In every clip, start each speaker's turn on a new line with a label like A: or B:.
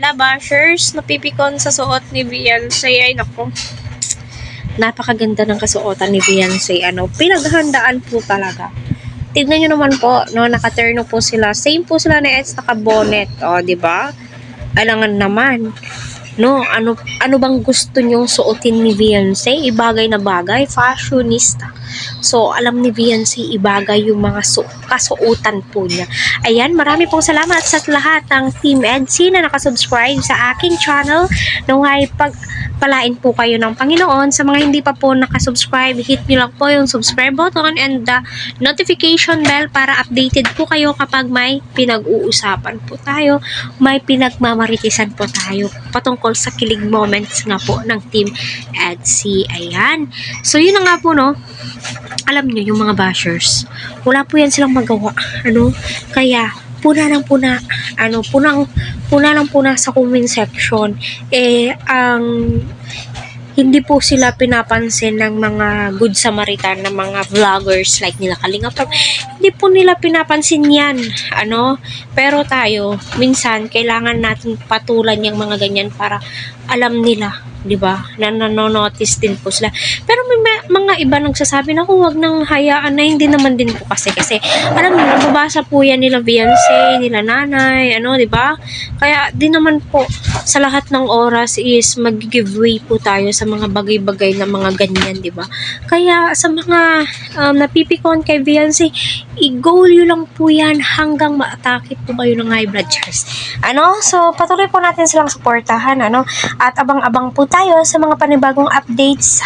A: Hala, bashers, napipikon sa suot ni Beyonce. Ay, naku. Napakaganda ng kasuotan ni Beyonce. Pinaghandaan po talaga. Tignan nyo naman po, no, nakaterno po sila. Same po sila na Eds, naka-bonnet. O, diba? Alangan naman. No, ano bang gusto nyong suotin ni Beyonce? Ibagay na bagay, fashionista. So, alam ni Beyonce, ibagay yung mga kasuotan po niya. Ayan, marami pong salamat sa lahat ng Team EDSI na nakasubscribe sa aking channel. Naway pagpalain po kayo ng Panginoon. Sa mga hindi pa po nakasubscribe, hit nyo lang po yung subscribe button and the notification bell para updated po kayo kapag may pinag-uusapan po tayo, may pinagmamaritisan po tayo patungkol sa kilig moments nga po ng Team EDSI. Ayan. So, yun na nga po, no. Alam nyo, yung mga bashers, wala po yan silang magawa. Kaya, puna ng puna. Puna ng puna sa comment section. Hindi po sila pinapansin ng mga good Samaritan, ng mga vloggers like nila Kalinga Prab. Hindi po nila pinapansin yan. Pero tayo, minsan, kailangan natin patulan yung mga ganyan para alam nila, di ba? Nanonotice din po sila. Pero may mga iba nagsasabi na wag nang hayaan na, hindi naman din po kasi alam niyo, nababasa po yan nila Beyonce, nila nanay, di ba? Kaya di naman po sa lahat ng oras is mag-giveaway po tayo sa mga bagay-bagay na mga ganyan, di ba? Kaya sa mga napipikon kay Beyonce, i-goal yun lang po yan hanggang ma-atake po kayo ng high blood sugars. So patuloy po natin silang suportahan, at abang-abang po tayo sa mga panibagong updates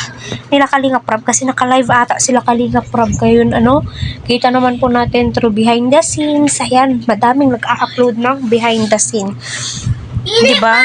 A: nila Kalinga Prab kasi naka-live ata sila Kalinga Prab ngayon, kita naman po natin through behind the scenes. Ayan, madaming nag-upload ng behind the scene, di ba?